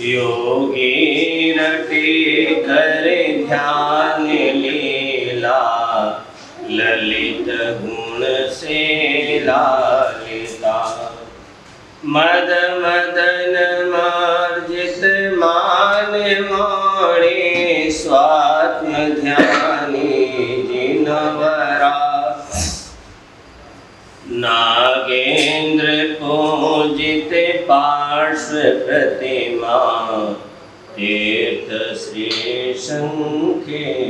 योगी रटे कर ध्यान लीला, ललित गुण से लालिता। मद मदन मार्जित मान मोड़े, स्वात्म ध्यानी जिनवरा। नागेंद्र पूजित पार्श्व प्रतिमा, तीर्थ श्री शंखेश्वरा।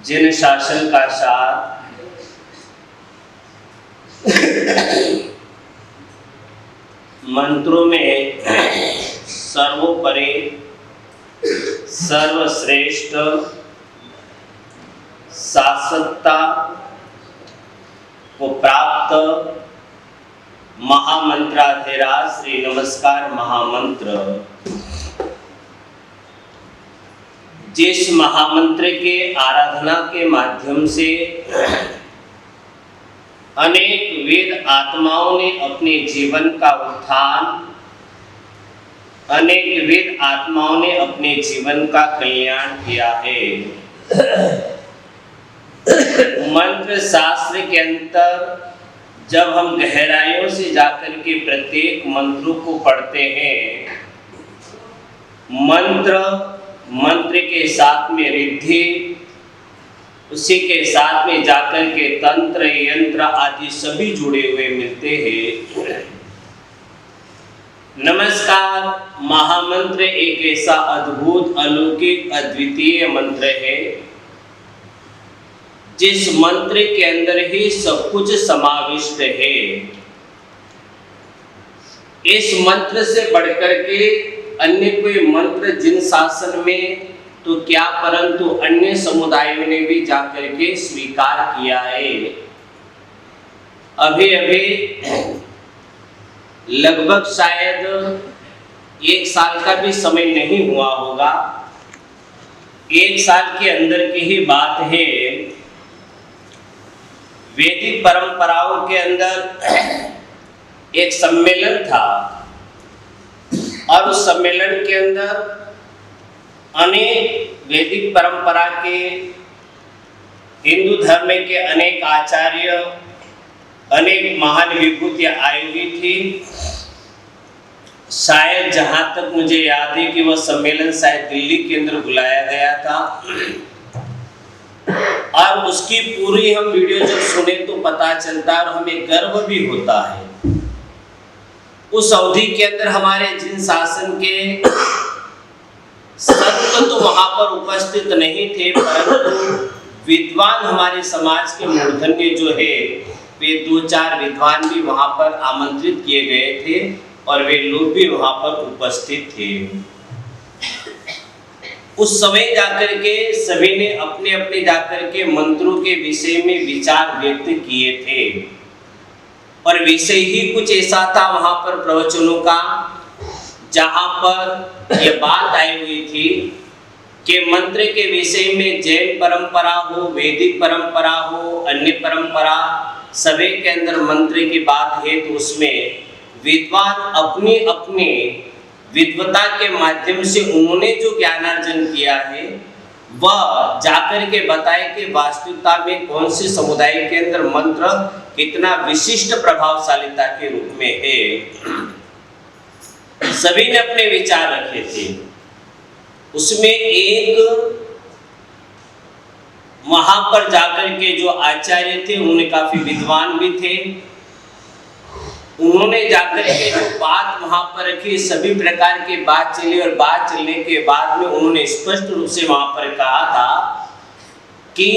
जिन शासन का सार मंत्रों में सर्वोपरि सर्वश्रेष्ठ शाश्वतता को प्राप्त महामंत्राधिराज श्री नमस्कार महामंत्र, जिस महामंत्र के आराधना के माध्यम से अनेक वेद आत्माओं ने अपने जीवन का उत्थान, अनेक वेद आत्माओं ने अपने जीवन का कल्याण किया है। मंत्र शास्त्र के अंतर जब हम गहराइयों से जाकर के प्रत्येक मंत्रों को पढ़ते हैं, मंत्र के साथ में रिद्धि, उसी के साथ में जाकर के तंत्र यंत्र आदि सभी जुड़े हुए मिलते हैं। नमस्कार महामंत्र एक ऐसा अद्भुत अलौकिक अद्वितीय मंत्र है, जिस मंत्र के अंदर ही सब कुछ समाविष्ट है। इस मंत्र से बढ़कर के अन्य कोई मंत्र जिन शासन में तो क्या, परंतु अन्य समुदायों ने भी जाकर के स्वीकार किया है। अभी लगभग शायद 1 साल का भी समय नहीं हुआ होगा, 1 साल के अंदर की ही बात है। वैदिक परंपराओं के अंदर एक सम्मेलन था और उस सम्मेलन के अंदर अनेक वैदिक परंपरा के, हिंदू धर्म के अनेक आचार्य, अनेक महान विभूतियां आई हुई थी। शायद जहां तक मुझे याद है कि वह सम्मेलन शायद दिल्ली के अंदर बुलाया गया था, और उसकी पूरी हम वीडियो जब सुने तो पता चलता है और हमें गर्व भी होता है। उस अवधि के अंदर हमारे जिन शासन के संत तो वहां पर उपस्थित नहीं थे, परंतु विद्वान हमारे समाज के मूर्धन्य जो है, वे 2-4 विद्वान भी वहां पर आमंत्रित किए गए थे और वे लोग भी वहां पर उपस्थित थे। उस समय जाकर के सभी ने अपने अपने जाकर के मंत्रों के विषय में विचार व्यक्त किए थे, और विषय ही कुछ ऐसा था वहां पर प्रवचनों का, जहां पर यह बात आई हुई थी कि मंत्र के विषय में जैन परंपरा हो, वैदिक परंपरा हो, अन्य परंपरा, सभी के अंदर मंत्र की बात है, तो उसमें विद्वान अपनी अपनी विद्वता के माध्यम से उन्होंने जो ज्ञानार्जन किया है, वह जाकर के बताए कि वास्तविकता में कौन से समुदाय के अंदर मंत्र कितना विशिष्ट प्रभावशालीता के रूप में है। सभी ने अपने विचार रखे थे। उसमें एक वहां पर जाकर के जो आचार्य थे, उन्होंने काफी विद्वान भी थे, उन्होंने जाकर के जो बात वहां पर रखी, सभी प्रकार की बात चली, और बात चलने के बाद में उन्होंने स्पष्ट रूप से वहां पर कहा था कि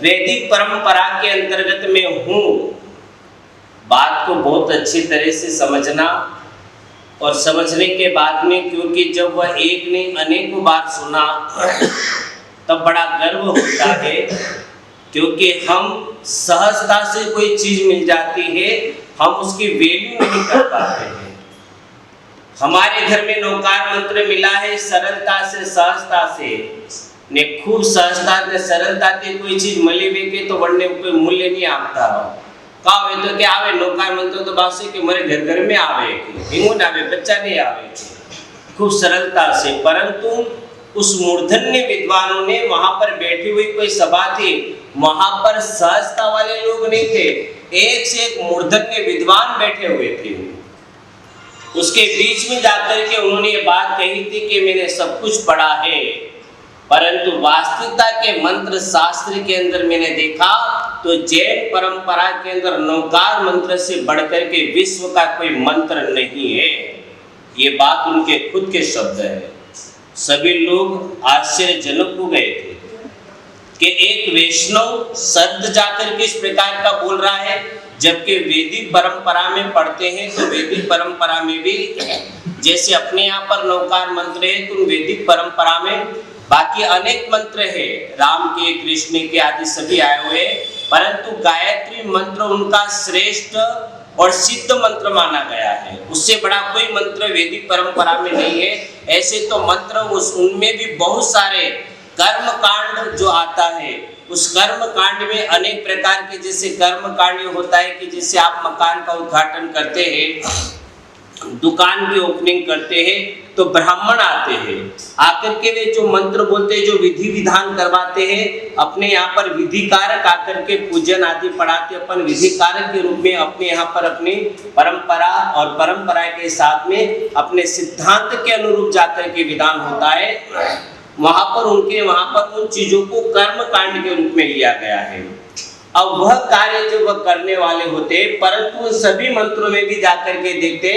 वैदिक परंपरा के अंतर्गत में हूँ। बात को बहुत अच्छी तरह से समझना, और समझने के बाद में, क्योंकि जब वह एक नहीं अनेकों बार सुना तब बड़ा गर्व होता है, क्योंकि हम सहजता से कोई चीज मिल जाती है, हम उसकी वैल्यू नहीं कर पाते हैं। हमारे घर में नौकार मंत्र मिला है सरलता से, सहजता से ने, खूब सहजता से सरलता से कोई चीज मली हुई के तो बढ़ने कोई मूल्य नहीं आता। का आवे तो क्या आवे नौकार मंत्र तो बासे कि मेरे घर घर में आवे हिंगुन आवे बच्चा नहीं आवे खूब सरलता से। परंतु उस मूर्धन्य विद्वानों ने वहां पर बैठी हुई कोई सभा थी, वहां पर सहजता वाले लोग नहीं थे, एक से एक मूर्धन्य विद्वान बैठे हुए थे। उसके बीच में जाकर के उन्होंने ये बात कही थी कि मैंने सब कुछ पढ़ा है, परंतु वास्तविकता के मंत्र शास्त्र के अंदर मैंने देखा तो जैन परंपरा के अंदर नौकार मंत्र से बढ़कर के विश्व का कोई मंत्र नहीं है। ये बात उनके खुद के शब्द है। सभी लोग आश्चर्यजनक हो गए थे कि एक वैष्णव संत जाकर के इस प्रकार का बोल रहा है, जबकि वैदिक परंपरा में पढ़ते हैं तो वैदिक परंपरा में भी जैसे अपने यहाँ पर नौकार मंत्र है तो वैदिक परंपरा में बाकी अनेक मंत्र है, राम के कृष्ण के आदि सभी आए हुए, परंतु गायत्री मंत्र उनका श्रेष्ठ और सिद्ध मंत्र माना गया है। उससे बड़ा कोई मंत्र वैदिक परंपरा में नहीं है। ऐसे तो मंत्र उनमें भी बहुत सारे कर्म कांड जो आता है, उस कर्म कांड में अनेक प्रकार के जैसे कर्म कांड होता है कि जैसे आप मकान का उद्घाटन करते हैं, दुकान की ओपनिंग करते हैं तो ब्राह्मण आते हैं, आकर के वे जो मंत्र बोलते हैं, जो विधि विधान करवाते हैं, अपने यहाँ पर विधिकारक आकर के पूजन आदि पढ़ाते, अपन विधिकारक के रूप में अपने यहाँ पर अपनी परंपरा और परंपरा के साथ में अपने सिद्धांत के अनुरूप जाकर के विधान होता है। वहां पर उन चीजों को कर्म कांड के रूप में लिया गया है। अब वह कार्य जो वह करने वाले होते, परंतु सभी मंत्रों में भी जाकर के देखते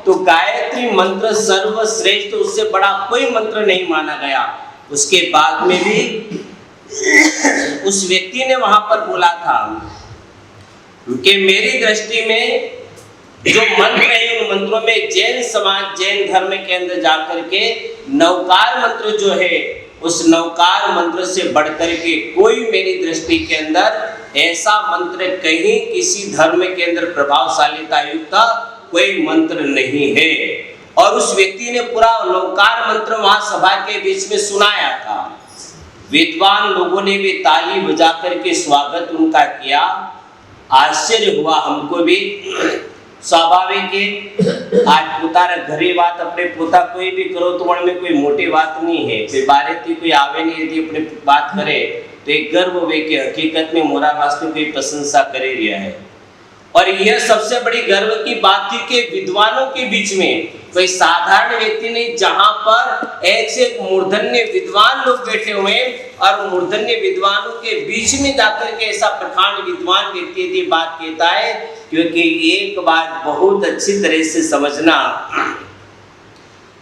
तो गायत्री मंत्र सर्वश्रेष्ठ, उससे बड़ा कोई मंत्र नहीं माना गया। उसके बाद में भी उस व्यक्ति ने वहां पर बोला था कि मेरी दृष्टि में जो मंत्र है उन मंत्रों में जैन समाज जैन धर्म के अंदर जाकर के नौकार मंत्र जो है, उस नौकार मंत्र से बढ़कर के कोई मेरी दृष्टि के अंदर ऐसा मंत्र कहीं किसी धर्म के अंदर प्रभावशालीता युक्त कोई मंत्र नहीं है। और उस व्यक्ति ने पूरा नौकार मंत्र वहां सभा के बीच में सुनाया था। विद्वान लोगों ने भी ताली बजा करके स्वागत उनका किया। आश्चर्य हुआ हमको भी। स्वाभाविक है, आज पुतारा घरे बात अपने पोता कोई भी करो तो मन में कोई मोटी बात नहीं है, कोई बारे थी कोई आवे नहीं यदि अपने बात करे तो एक गर्व वे के हकीकत में मोरा वास्तव कोई प्रशंसा करे रिया है। और यह सबसे बड़ी गर्व की बात थी कि विद्वानों के बीच में कोई साधारण व्यक्ति नहीं, जहां पर एक से एक मूर्धन्य विद्वान लोग बैठे हुए और मूर्धन्य विद्वानों के बीच में जाकर के ऐसा प्रकांड विद्वान व्यक्ति यदि बात कहता है, क्योंकि एक बात बहुत अच्छी तरह से समझना,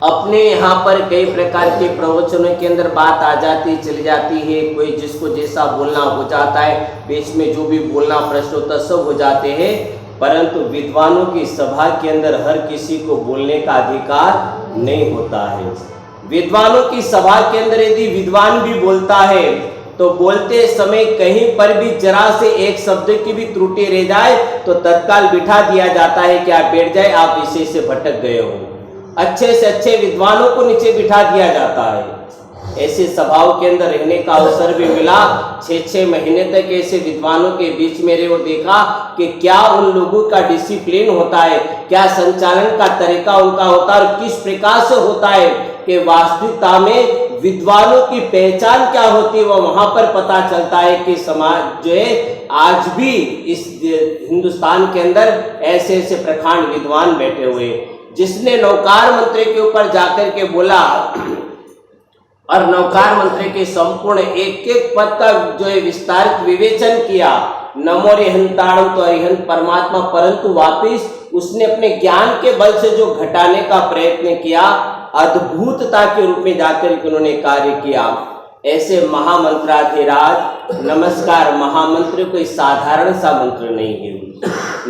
अपने यहाँ पर कई प्रकार के प्रवचनों के अंदर बात आ जाती चली जाती है, कोई जिसको जैसा बोलना हो जाता है, बीच में जो भी बोलना प्रश्नोत्तर सब हो जाते हैं, परंतु विद्वानों की सभा के अंदर हर किसी को बोलने का अधिकार नहीं होता है। विद्वानों की सभा के अंदर यदि विद्वान भी बोलता है तो बोलते समय कहीं पर भी जरा से एक शब्द की भी त्रुटि रह जाए तो तत्काल बिठा दिया जाता है कि आप बैठ जाए, आप विषय से भटक गए हो। अच्छे से अच्छे विद्वानों को नीचे बिठा दिया जाता है। ऐसे सभाओं के अंदर रहने का अवसर भी मिला। 6-6 महीने तक ऐसे विद्वानों के बीच में रहे और देखा कि क्या उन लोगों का डिसिप्लिन होता है, क्या संचालन का तरीका उनका होता है और किस प्रकार से होता है कि वास्तविकता में विद्वानों की पहचान क्या होती है, वो वहां पर पता चलता है कि समाज जो है आज भी इस हिंदुस्तान के अंदर ऐसे ऐसे प्रखांड विद्वान बैठे हुए, जिसने नौकार मंत्र के ऊपर जाकर के बोला और नौकार मंत्र के संपूर्ण एक एक पद का जो है विस्तारित विवेचन किया। नमो रिहंताणम तो अरिहंत परमात्मा, परंतु वापिस उसने अपने ज्ञान के बल से जो घटाने का प्रयत्न किया, अद्भुतता के रूप में जाकर के उन्होंने कार्य किया। ऐसे महामंत्राधिराज नमस्कार महामंत्र कोई साधारण सा मंत्र नहीं है।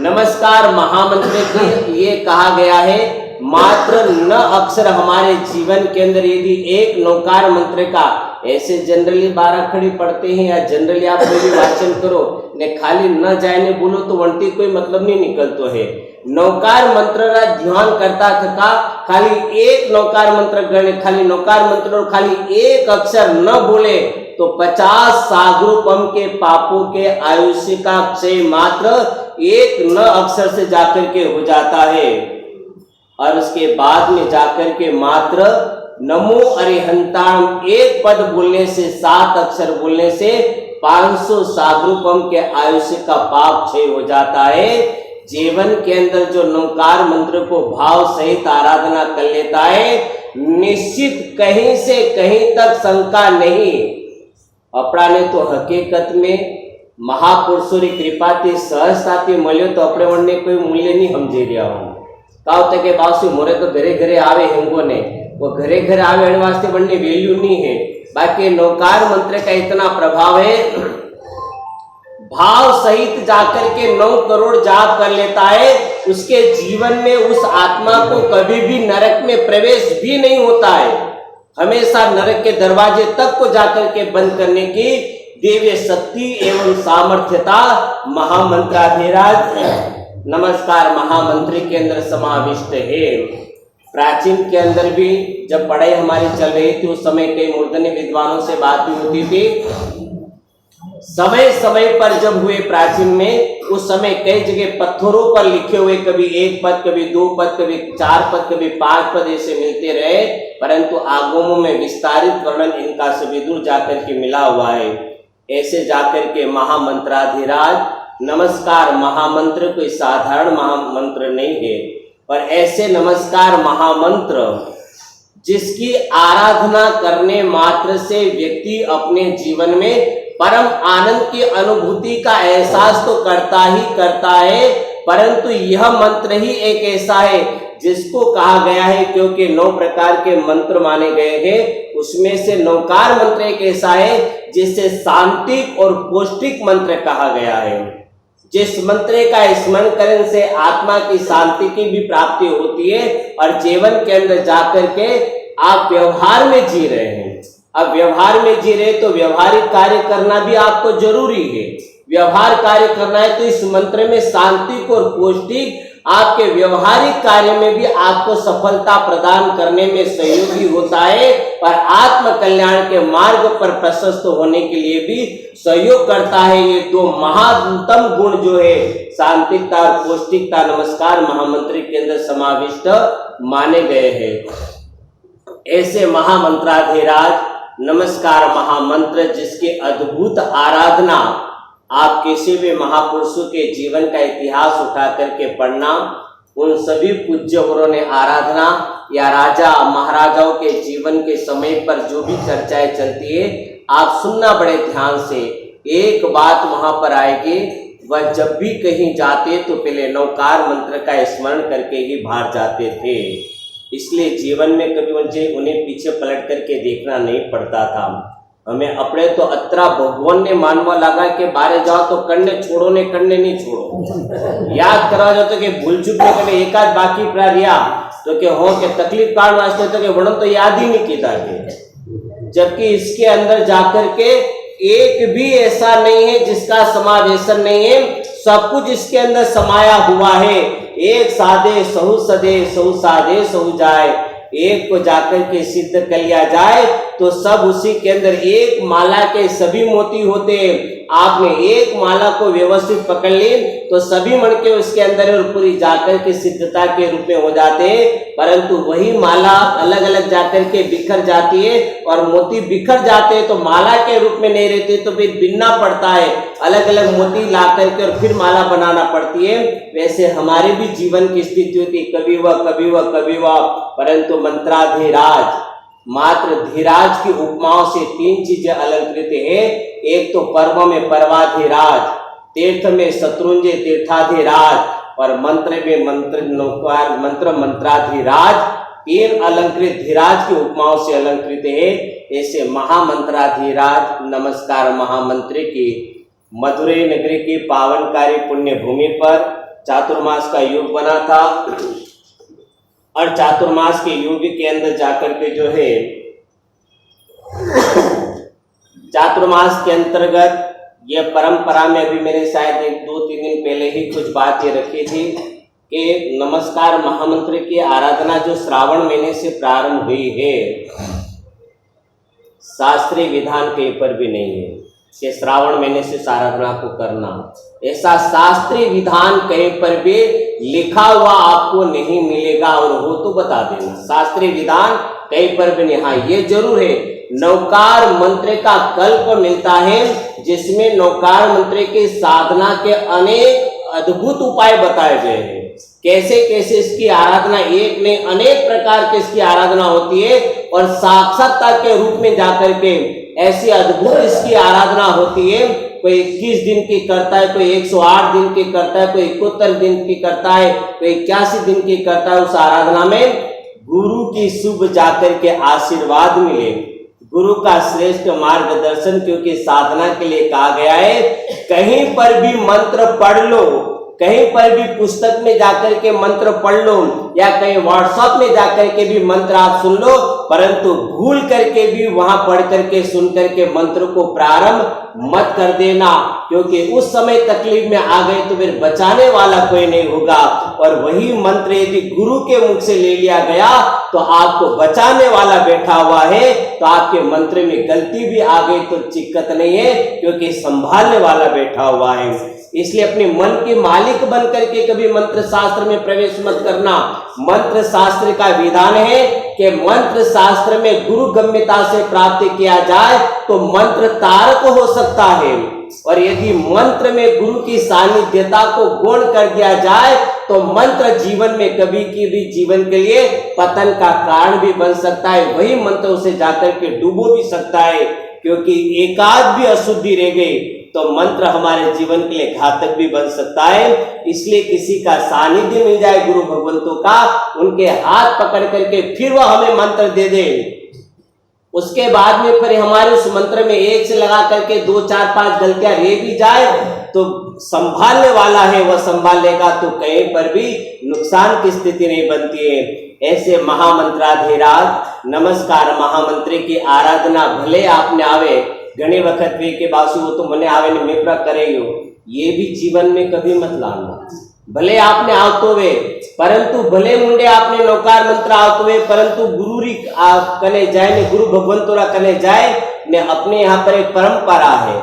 नमस्कार महामंत्र के ये कहा गया है मात्र न अक्षर हमारे जीवन के अंदर यदि एक नौकार मंत्र का ऐसे जनरली 12 खड़ी पढ़ते हैं या जनरली आप कोई भी वाचन करो ने खाली न जाए ने बोलो तो वंटी कोई मतलब नहीं निकलतो है। नौकार मंत्र का ध्यान करता थका खाली एक नौकार मंत्र गण खाली नौकार मंत्र और खाली एक अक्षर न बोले तो 50 सागरोपम के पापों के आयुष्य का क्षय मात्र एक न अक्षर से जाकर के हो जाता है। और उसके बाद में जाकर के मात्र नमो अरिहंताम एक पद बोलने से, 7 अक्षर बोलने से 500 सागरोपम के आयुष्य का पाप क्षय हो जाता है। जीवन के अंदर जो नौकार मंत्र को भाव सहित आराधना कर लेता है, निश्चित कहीं से कहीं तक शंका नहीं, अपना ने तो हकीकत में महापुरुषों की कृपा थी, सहजता थी મળ્યો तो अपने वणने कोई मूल्य नहीं समझी रहा हूँ। कहते तक के बावसी मोरे तो घरे घरे आवे हेंगो ने, वो घरे घरे आवे एने वास्ते वणने वैल्यू नहीं है। बाकी नौकार मंत्र का इतना प्रभाव है, भाव सहित जाकर के 9 करोड़ जाप कर लेता है, उसके जीवन में उस आत्मा को कभी भी नरक में प्रवेश भी नहीं होता है। हमेशा नरक के दरवाजे तक को जाकर के बंद करने की दिव्य शक्ति एवं सामर्थ्यता महामंत्राधिराज नमस्कार महामंत्र के अंदर समाविष्ट है। प्राचीन के अंदर भी जब पढ़ाई हमारी चल रही थी, उस समय कई मूर्धन्य विद्वानों से बात भी होती थी। समय समय पर जब हुए प्राचीन में, उस समय कई जगह पत्थरों पर लिखे हुए कभी 1 पद, कभी 2 पद, कभी 4 पद, कभी 5 पद ऐसे मिलते रहे, परंतु आगमों में विस्तारित वर्णन इनका सभी दूर जाकर के मिला हुआ है। ऐसे जाकर के महामंत्राधिराज नमस्कार महामंत्र कोई साधारण महामंत्र नहीं है, और ऐसे नमस्कार महामंत्र जिसकी आराधना करने मात्र से व्यक्ति अपने जीवन में परम आनंद की अनुभूति का एहसास तो करता ही करता है, परंतु यह मंत्र ही एक ऐसा है जिसको कहा गया है, क्योंकि 9 प्रकार के मंत्र माने गए हैं, उसमें से नौकार मंत्र एक ऐसा है जिसे शांतिक और पौष्टिक मंत्र कहा गया है। जिस मंत्र का स्मरण करने से आत्मा की शांति की भी प्राप्ति होती है, और जीवन के अंदर जाकर के आप व्यवहार में जी रहे हैं। अब व्यवहार में जी रहे तो व्यवहारिक कार्य करना भी आपको जरूरी है। व्यवहार कार्य करना है तो इस मंत्र में शांतिक और पौष्टिक आपके व्यवहारिक कार्य में भी आपको सफलता प्रदान करने में सहयोगी होता है, और आत्म कल्याण के मार्ग पर प्रशस्त होने के लिए भी सहयोग करता है। ये 2 महानतम गुण जो है शांतिकता और पौष्टिकता नमस्कार महामंत्र के अंदर समाविष्ट माने गए हैं। ऐसे महामंत्राधिराज नमस्कार महामंत्र जिसकी अद्भुत आराधना आप किसी भी महापुरुषों के जीवन का इतिहास उठा करके पढ़ना, उन सभी पूज्यवरों ने आराधना या राजा महाराजाओं के जीवन के समय पर जो भी चर्चाएं चलती है, आप सुनना बड़े ध्यान से। एक बात वहां पर आएगी, वह जब भी कहीं जाते तो पहले नौकार मंत्र का स्मरण करके ही बाहर जाते थे। इसलिए जीवन में कभी उन्हें पीछे पलट करके देखना नहीं पड़ता था। हमें अपने तो अत्रा भगवान ने मानवा लगा के बारे जाओ तो करने छोड़ो ने करने नहीं छोड़ो, याद करा जाओ तो कि भूल चुक में कभी एकाध बाकी प्रारिया तो के हो के तकलीफ काट वास्ते तो के वर्णन तो याद ही नहीं किया के, जबकि इसके अंदर जाकर के एक भी ऐसा नहीं है जिसका समावेशन नहीं है, सब कुछ इसके अंदर समाया हुआ है। एक साधे सहु सदे, सहु साधे सहु जाए, एक को जाकर के सिद्ध कर लिया जाए तो सब उसी के अंदर। एक माला के सभी मोती होते हैं, आपने एक माला को व्यवस्थित पकड़ ली तो सभी मणके उसके अंदर और पूरी जाकर के सिद्धता के रूप में हो जाते हैं, परंतु वही माला अलग अलग जाकर के बिखर जाती है, और मोती बिखर जाते हैं तो माला के रूप में नहीं रहते, तो फिर बिनना पड़ता है, अलग अलग मोती ला करके और फिर माला बनाना पड़ती है। वैसे हमारे भी जीवन की स्थिति होती, कभी वह कभी वह कभी वह, परंतु मंत्राधिराज मात्र धीराज की उपमाओं से 3 चीजें अलंकृत है। एक तो पर्व में पर्वाधिराज, तीर्थ में शत्रुंजय तीर्थाधिराज, और मंत्र में मंत्र मंत्राधिराज। 3 अलंकृत धीराज की उपमाओं से अलंकृत है। ऐसे महामंत्राधिराज नमस्कार महामंत्र की मधुरै नगरी की पावनकारी पुण्य भूमि पर चातुर्मास का योग बना था, और चातुर्मास के युग के अंदर जाकर के जो है चातुर्मास के अंतर्गत ये परंपरा में अभी मैंने शायद 1-2-3 दिन पहले ही कुछ बात ये रखी थी कि नमस्कार महामंत्र की आराधना जो श्रावण महीने से प्रारंभ हुई है, शास्त्रीय विधान कहीं पर भी नहीं है कि श्रावण महीने से आराधना को करना। ऐसा शास्त्रीय विधान कहीं पर भी लिखा हुआ आपको नहीं मिलेगा, और हो तो बता देना। शास्त्रीय विधान कहीं पर भी नहीं। हाँ, ये जरूर है, नौकार मंत्र का कल्प मिलता है जिसमें नौकार मंत्र की साधना के अनेक अद्भुत उपाय बताए गए हैं। कैसे कैसे इसकी आराधना, एक नहीं अनेक प्रकार की इसकी आराधना होती है, और साक्षात्ता के रूप में जाकर के ऐसी अद्भुत इसकी आराधना होती है। कोई 21 दिन की करता है, कोई 108 दिन की करता है, कोई 71 दिन की करता है, कोई 81 दिन की करता है। उस आराधना में गुरु की शुभ जाकर के आशीर्वाद मिले, गुरु का श्रेष्ठ मार्गदर्शन, क्योंकि साधना के लिए कहा गया है। कहीं पर भी मंत्र पढ़ लो, कहीं पर भी पुस्तक में जाकर के मंत्र पढ़ लो, या कहीं व्हाट्सएप में जाकर के भी मंत्र आप सुन लो, परंतु भूल करके भी वहां पढ़ करके सुन करके मंत्र को प्रारंभ मत कर देना, क्योंकि उस समय तकलीफ में आ गए तो फिर बचाने वाला कोई नहीं होगा। और वही मंत्र यदि गुरु के मुख से ले लिया गया तो आपको बचाने वाला बैठा हुआ है, तो आपके मंत्र में गलती भी आ गई तो दिक्कत नहीं है, क्योंकि संभालने वाला बैठा हुआ है। इसलिए अपने मन के मालिक बन करके कभी मंत्र शास्त्र में प्रवेश मत करना। मंत्र शास्त्र का विधान है कि मंत्र शास्त्र में गुरु गम्यता से प्राप्त किया जाए तो मंत्र तारक हो सकता है, और यदि मंत्र में गुरु की सानिध्यता को गौण कर दिया जाए तो मंत्र जीवन में कभी की भी जीवन के लिए पतन का कारण भी बन सकता है। वही मंत्र उसे जाकर के डूबो भी सकता है, क्योंकि एकाध भी अशुद्धि रह गई तो मंत्र हमारे जीवन के लिए घातक भी बन सकता है। इसलिए किसी का सानिध्य मिल जाए गुरु भगवंतों का, उनके हाथ पकड़ करके फिर वह हमें मंत्र दे दे, उसके बाद में फिर हमारे उस मंत्र में एक से लगा करके 2, 4, 5 गलतियां रह भी जाए तो संभालने वाला है वह संभाल लेगा, तो कहीं पर भी नुकसान की स्थिति नहीं बनती है। ऐसे महामंत्राधिराज नमस्कार महामंत्र की आराधना भले आपने आवे घने वक्त वे के बासु हो तो मने आवे ने मेपरा करेयो, ये भी जीवन में कभी मत लाना। भले आपने आवतो वे, परंतु भले मुंडे आपने नौकार मंत्र आवतो वे, परंतु गुरु री कने जाए ने गुरु भगवंतोरा कने जाए ने अपने यहाँ पर एक परंपरा है,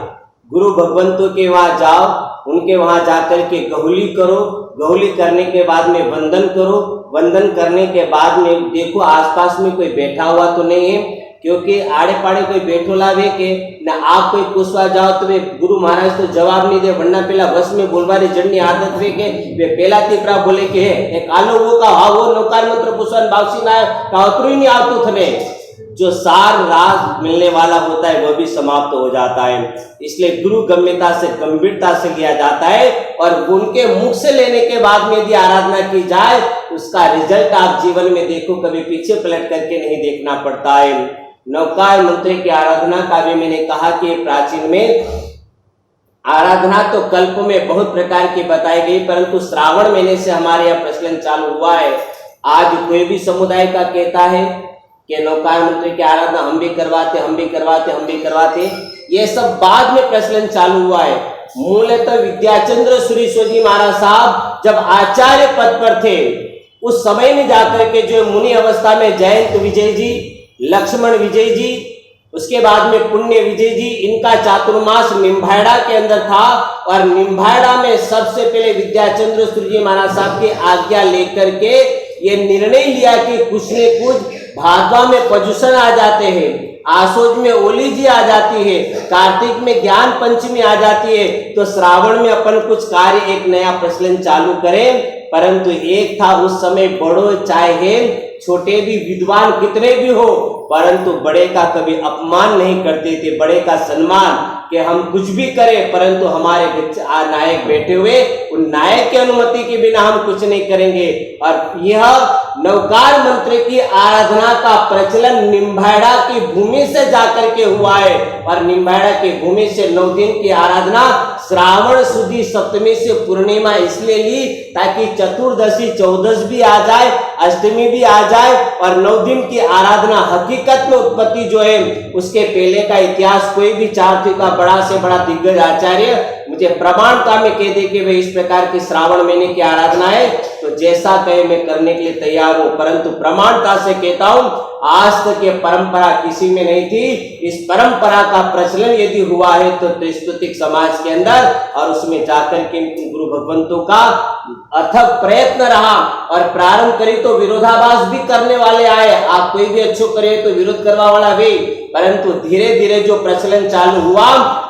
गुरु भगवंतों के वहां जाओ, उनके वहां जाकर के गहुली करो, गहुली करने के बाद में वंदन करो, वंदन करने के बाद में देखो आसपास में कोई बैठा हुआ तो नहीं है, क्योंकि आड़े पाड़े कोई बैठो लावे के ना आप कोई पूछवा जाओ तो वे गुरु महाराज तो जवाब नहीं दे, वरना पेला बस में बोलवारी जड़नी आदत वे के वे पेला तीपरा बोले के है एक आलो वो का हाँ वो नौकार मंत्र पुष्पन बावसी ना का उतरू ही नहीं आवतु थने, जो सार राज मिलने वाला होता है वह भी समाप्त हो जाता है। इसलिए गुरु गम्यता से गंभीरता से लिया जाता है, और उनके मुख से लेने के बाद में यदि आराधना की जाए उसका रिजल्ट आप जीवन में देखो, कभी पीछे पलट करके नहीं देखना पड़ता है। नौकार मंत्र की आराधना का भी मैंने कहा कि प्राचीन में आराधना तो कल्प में बहुत प्रकार की बताई गई, परंतु श्रावण महीने से हमारे यहाँ प्रचलन चालू हुआ है। आज कोई भी समुदाय का कहता है कि नौकार मंत्र की आराधना हम भी करवाते, हम भी करवाते, हम भी करवाते, ये सब बाद में प्रचलन चालू हुआ है। मूलतः विद्याचंद्र सूरीश्वर जी महाराज साहब जब आचार्य पद पर थे उस समय में जाकर के जो मुनि अवस्था में जयंत विजय जी, लक्ष्मण विजय जी, उसके बाद में पुण्य विजय जी, इनका चातुर्मास निम्भाड़ा के अंदर था, और निम्भाड़ा में सबसे पहले विद्याचंद्र सूरी जी महाराज साहब की आज्ञा लेकर के ये निर्णय लिया कि कुछ न कुछ भादवा में प्रदूषण आ जाते हैं, आसोज में ओली जी आ जाती है, कार्तिक में ज्ञान पंचमी आ जाती है, तो श्रावण में अपन कुछ कार्य एक नया प्रचलन चालू करें। परंतु एक था उस समय बड़ो चाहे छोटे भी विद्वान कितने भी हो, परंतु बड़े का कभी अपमान नहीं करते थे, बड़े का सम्मान कि हम कुछ भी करें परंतु हमारे नायक बैठे हुए, उन नायक की अनुमति के बिना हम कुछ नहीं करेंगे। और यह नौकार मंत्र की आराधना का प्रचलन निम्भाड़ा की भूमि से जाकर के हुआ है, और निम्भाड़ा की भूमि से 9 दिन की आराधना श्रावण सुदी सप्तमी से पूर्णिमा इसलिए ली ताकि चतुर्दशी 14 भी आ जाए, अष्टमी भी आ जाए, और 9 दिन की आराधना हकीकत में उत्पत्ति जो है उसके पहले का इतिहास कोई भी चाहते का बड़ा से बड़ा दिग्गज आचार्य मुझे प्रमाणता में कह दे कि भाई इस प्रकार की श्रावण महीने की आराधना है, तो जैसा कहे मैं करने के लिए तैयार हूं, परंतु प्रमाणता से कहता हूं आज तक ये परंपरा किसी में नहीं थी। इस परंपरा का प्रचलन यदि हुआ है तो स्तुतिक समाज के अंदर, और उसमें जाकर के गुरु भगवंतों का अथक प्रयत्न रहा। और प्रारंभ करी तो विरोधाभास भी करने वाले आए, आप कोई भी अच्छो करे तो विरोध करवा वाला भी, परंतु धीरे धीरे जो प्रचलन चालू हुआ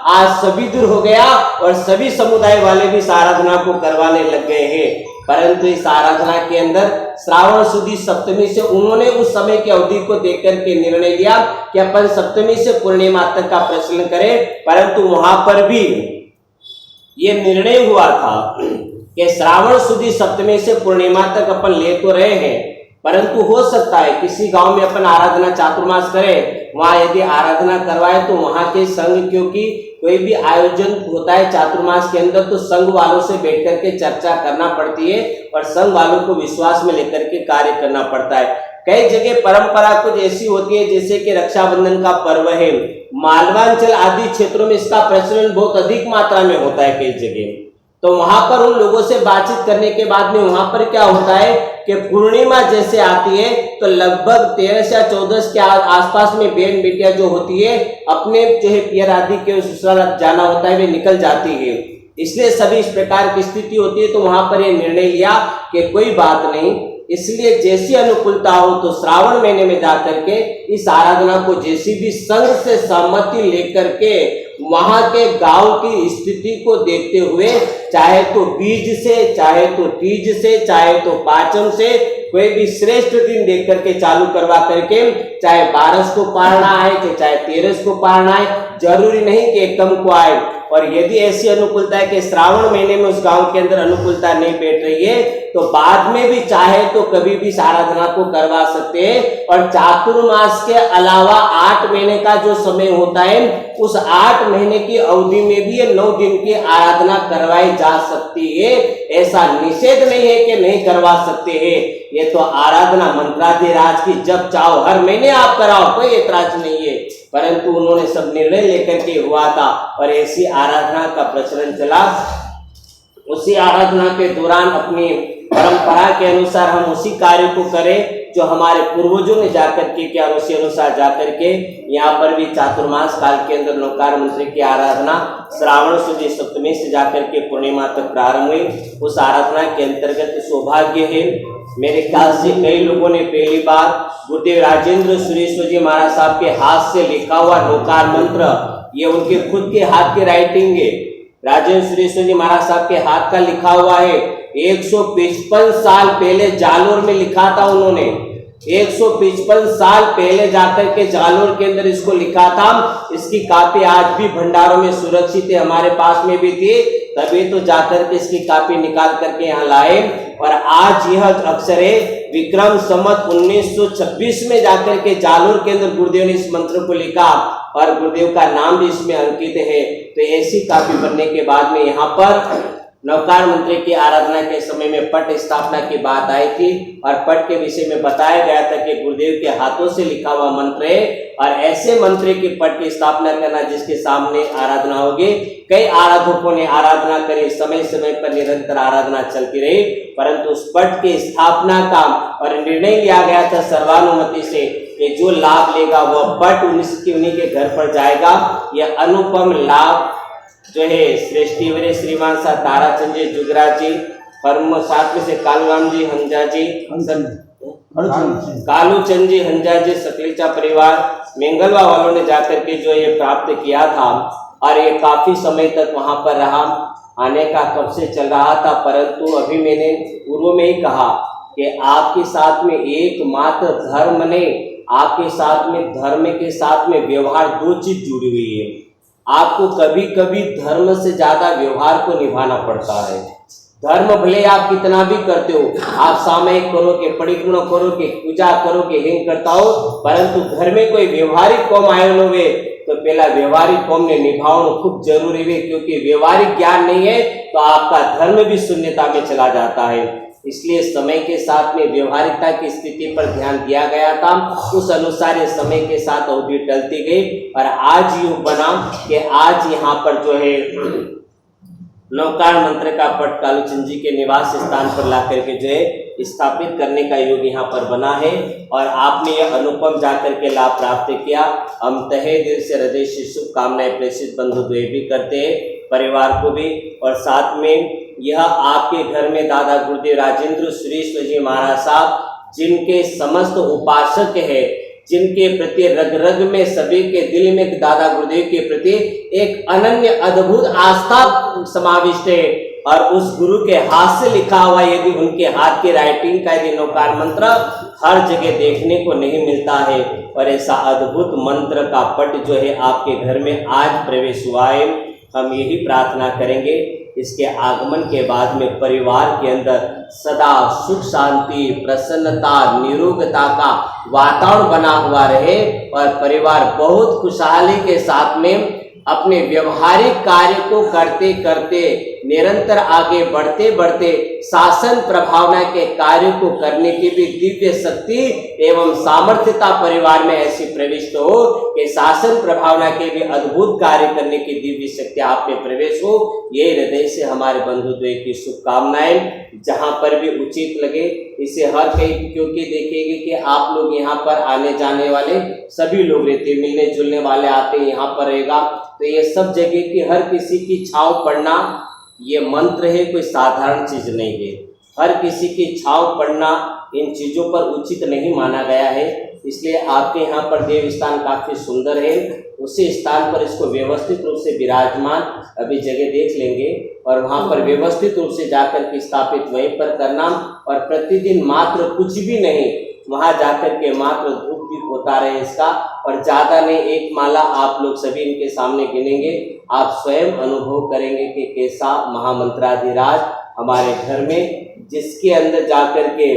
आज सभी दूर हो गया और सभी समुदाय वाले भी इस आराधना को करवाने लग गए हैं। परंतु इस आराधना के अंदर श्रावण शुद्ध सप्तमी से उन्होंने उस समय की अवधि को देख करके निर्णय लिया कि अपन सप्तमी से पूर्णिमा तक का प्रचलन करें। परंतु वहां पर भी ये निर्णय हुआ था कि श्रावण शुद्ध सप्तमी से पूर्णिमा तक अपन ले तो रहे हैं, परंतु हो सकता है किसी गांव में अपन आराधना चातुर्मास करें, वहां यदि आराधना करवाए तो वहां के संघ, क्योंकि कोई भी आयोजन होता है चातुर्मास के अंदर तो संघ वालों से बैठ करके चर्चा करना पड़ती है और संघ वालों को विश्वास में लेकर के कार्य करना पड़ता है। कई जगह परंपरा कुछ ऐसी होती है, जैसे कि रक्षाबंधन का पर्व है, मालवांचल आदि क्षेत्रों में इसका प्रचलन बहुत अधिक मात्रा में होता है कई जगह। तो वहां पर उन लोगों से बातचीत करने के बाद में वहां पर क्या होता है कि पूर्णिमा जैसे आती है तो लगभग 13 या 14 के आसपास में बहन बेटियां जो होती है अपने जो है पियर आदि के ससुराल जाना होता है, वे निकल जाती है। इसलिए सभी इस प्रकार की स्थिति होती है। तो वहां पर यह निर्णय लिया कि कोई बात नहीं, इसलिए जैसी अनुकूलता हो तो श्रावण महीने में जाकर के इस आराधना को जैसी भी संघ से सहमति लेकर के वहां के गांव की स्थिति को देखते हुए, चाहे तो बीज से, चाहे तो तीज से, चाहे तो पाचम से, कोई भी श्रेष्ठ दिन देख करके चालू करवा करके, चाहे 12 को पारना है चाहे 13 को पारना है, जरूरी नहीं कि एकम को आए। और यदि ऐसी अनुकूलता है कि श्रावण महीने में उस गांव के अंदर अनुकूलता नहीं बैठ रही है तो बाद में भी चाहे तो कभी भी इस आराधना को करवा सकते हैं। और चातुर्मास के अलावा 8 महीने का जो समय होता है उस 8 महीने की अवधि में भी ये 9 दिन की आराधना करवाई जा सकती है। ऐसा निषेध नहीं है कि नहीं करवा सकते हैं। ये तो आराधना मंत्राधिराज की जब चाहो हर महीने आप कराओ, कोई ऐतराज नहीं है। परंतु उन्होंने सब निर्णय लेकर के हुआ था और ऐसी आराधना का प्रचलन चला। उसी आराधना के दौरान अपनी परंपरा के अनुसार हम उसी कार्य को करें जो हमारे पूर्वजों ने जाकर के किया, उसी अनुसार जाकर के यहाँ पर भी चातुर्मास काल के अंदर नौकार मंत्री की आराधना श्रावण शुद्ध सप्तमी से जाकर के पूर्णिमा तक प्रारंभ हुई। उस आराधना के अंतर्गत सौभाग्य है, मेरे ख्याल से कई लोगों ने पहली बार गुरुदेव राजेंद्र सुरेश्वर जी महाराज साहब के हाथ से लिखा हुआ नौकार मंत्र, ये उनके खुद के हाथ की राइटिंग है। राजेंद्र सुरेश्वर जी महाराज साहब के हाथ का लिखा हुआ है। 155 साल पहले जालोर में लिखा था उन्होंने, 155 साल पहले जाकर के जालोर के अंदर इसको लिखा था। इसकी कॉपी आज भी भंडारों में सुरक्षित है, हमारे पास में भी थी, तभी तो जाकर के इसकी कॉपी निकाल करके यहाँ लाए। और आज यह अक्षर है विक्रम संवत 1926 में जाकर के जालोर के अंदर गुरुदेव ने इस मंत्र को लिखा और गुरुदेव का नाम भी इसमें अंकित है। तो ऐसी कॉपी बनने के बाद में यहाँ पर नवकार मंत्री की आराधना के समय में पट स्थापना की बात आई थी और पट के विषय में बताया गया था कि गुरुदेव के हाथों से लिखा हुआ मंत्र है और ऐसे मंत्र की पट की स्थापना करना जिसके सामने आराधना होगी। कई आराधकों ने आराधना करी, समय समय पर निरंतर आराधना चलती रही, परंतु उस पट की स्थापना का और निर्णय लिया गया था सर्वानुमति से कि जो लाभ लेगा वह पट उन्हीं के घर पर जाएगा। यह अनुपम लाभ जो है श्रेष्ठी श्रीमान सा ताराचंद जी जुगराज जी, परम साथ में से कालूराम जी हंजा जी, कालूचंद जी हंजा जी, सकलीचा परिवार मेंगलवा वालों ने जाकर के जो ये प्राप्त किया था और ये काफी समय तक वहां पर रहा। आने का कब से चल रहा था, परंतु अभी मैंने पूर्व में ही कहा कि आपके साथ में एकमात्र धर्म ने, आपके साथ में धर्म के साथ में व्यवहार, दो चीज जुड़ी हुई है। आपको कभी कभी धर्म से ज्यादा व्यवहार को निभाना पड़ता है। धर्म भले आप कितना भी करते हो, आप सामयिक करोगे, परिक्रमा करोगे, पूजा करोगे, हिंग करता हो, परंतु घर में कोई व्यवहारिक कौम आयोन हुए तो पहला व्यवहारिक कौम ने निभाना खूब जरूरी है, क्योंकि व्यवहारिक ज्ञान नहीं है तो आपका धर्म भी शून्यता में चला जाता है। इसलिए समय के साथ में व्यवहारिकता की स्थिति पर ध्यान दिया गया था, उस अनुसार समय के साथ अवधि टलती गई और आज युग बना कि आज यहाँ पर जो है नौकार मंत्र का पट कालूचंद जी के निवास स्थान पर ला करके जो है स्थापित करने का योग यहाँ पर बना है और आपने यह अनुपम जाकर के लाभ प्राप्त किया। हम तहे दिल से हृदय से शुभकामनाएं प्रेषित बंधु द्वय भी करते हैं, परिवार को भी, और साथ में यह आपके घर में दादा गुरुदेव राजेंद्र सुरेश्वर जी महाराज साहब, जिनके समस्त उपासक है, जिनके प्रति रग रग में सभी के दिल में दादा गुरुदेव के प्रति एक अनन्य अद्भुत आस्था समाविष्ट है, और उस गुरु के हाथ से लिखा हुआ यदि उनके हाथ की राइटिंग का यदि नौकार मंत्र हर जगह देखने को नहीं मिलता है, और ऐसा अद्भुत मंत्र का पट जो है आपके घर में आज प्रवेश हुआ है। हम यही प्रार्थना करेंगे इसके आगमन के बाद में परिवार के अंदर सदा सुख शांति प्रसन्नता निरोगता का वातावरण बना हुआ रहे और परिवार बहुत खुशहाली के साथ में अपने व्यवहारिक कार्य को करते करते निरंतर आगे बढ़ते बढ़ते शासन प्रभावना के कार्य को करने की भी दिव्य शक्ति एवं सामर्थ्यता परिवार में ऐसी प्रविष्ट हो कि शासन प्रभावना के भी अद्भुत कार्य करने की दिव्य शक्ति आप में प्रवेश हो। ये हृदय से हमारे बंधु द्वय की शुभकामनाएं। जहां पर भी उचित लगे इसे हर कहीं, क्योंकि देखेंगे कि आप लोग यहाँ पर आने जाने वाले सभी लोग रहते, मिलने जुलने वाले आते यहाँ पर रहेगा, तो ये सब जगह की हर किसी की छाव पड़ना ये मंत्र है, कोई साधारण चीज नहीं है। हर किसी की छाव पड़ना इन चीजों पर उचित नहीं माना गया है, इसलिए आपके यहाँ पर देव स्थान काफी सुंदर है। उसी स्थान पर इसको व्यवस्थित रूप से विराजमान अभी जगह देख लेंगे और वहाँ पर व्यवस्थित रूप से जाकर के स्थापित वहीं पर करना, और प्रतिदिन मात्र कुछ भी नहीं वहाँ जाकर के मात्र धूप दीप होता रहे इसका, और ज़्यादा नहीं, एक माला आप लोग सभी इनके सामने गिनेंगे, आप स्वयं अनुभव करेंगे कि कैसा महामंत्राधिराज हमारे घर में, जिसके अंदर जाकर के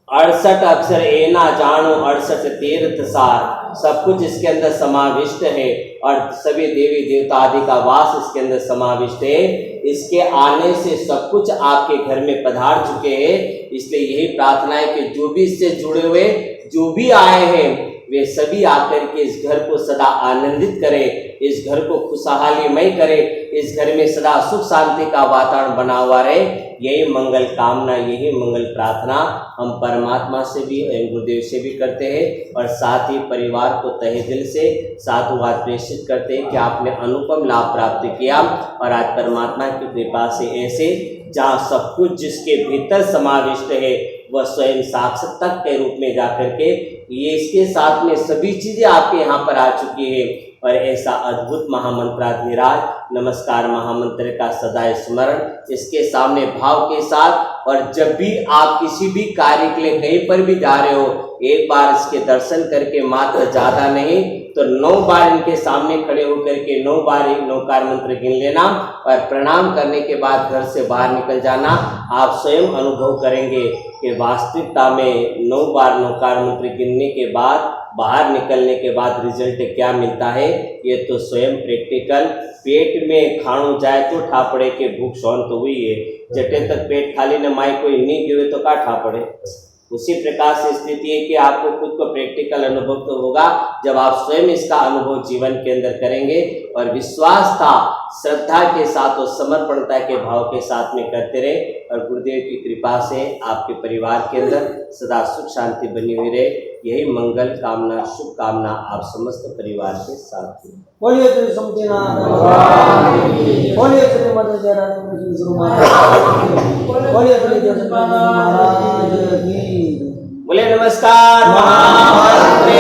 68 अक्षर एना जानो 68 तीर्थ सार सब कुछ इसके अंदर समाविष्ट है, और सभी देवी देवता आदि का वास इसके अंदर समाविष्ट है। इसके आने से सब कुछ आपके घर में पधार चुके हैं, इसलिए यही प्रार्थना है कि जो भी इससे जुड़े हुए जो भी आए हैं वे सभी आकर के इस घर को सदा आनंदित करें, इस घर को खुशहालीमय करें, इस घर में सदा सुख शांति का वातावरण बना हुआ रहे। यही मंगल कामना, यही मंगल प्रार्थना हम परमात्मा से भी गुरुदेव से भी करते हैं, और साथ ही परिवार को तहे दिल से साधुवाद प्रेषित करते हैं कि आपने अनुपम लाभ प्राप्त किया, और आज परमात्मा की कृपा से ऐसे जहाँ सब कुछ जिसके भीतर समाविष्ट है वह स्वयं साक्षात तक के रूप में जाकर के ये इसके साथ में सभी चीजें आपके यहाँ पर आ चुकी है, और ऐसा अद्भुत महामंत्राधिराज नमस्कार महामंत्र का सदा स्मरण इसके सामने भाव के साथ, और जब भी आप किसी भी कार्य के लिए कहीं पर भी जा रहे हो एक बार इसके दर्शन करके मात्र ज्यादा नहीं तो 9 बार इनके सामने खड़े होकर के 9 बार एक नौकार मंत्र गिन लेना, और प्रणाम करने के बाद घर से बाहर निकल जाना। आप स्वयं अनुभव करेंगे कि वास्तविकता में 9 बार नौकार मंत्र गिनने के बाद बाहर निकलने के बाद रिजल्ट क्या मिलता है, ये तो स्वयं प्रैक्टिकल। पेट में खाणु जाए तो ठापड़े के भूख शांत तो हुई है, जटे तक पेट खाली न माई कोई नहीं गिरे तो का ठापड़े। उसी प्रकार से स्थिति है कि आपको खुद को प्रैक्टिकल अनुभव तो होगा जब आप स्वयं इसका अनुभव जीवन के अंदर करेंगे, और विश्वास था श्रद्धा के साथ और समर्पणता के भाव के साथ में करते रहे, और गुरुदेव की कृपा से आपके परिवार के अंदर सदा सुख शांति बनी हुई रहे। यही मंगल कामना शुभ कामना आप समस्त परिवार के साथ में। बोलिए श्री समतीनाथ, बोलिए श्री मदन जयराज गुरु महाराज, बोलिए श्री जगन्नाथ महाराज की, बोले नमस्कार महामंत्र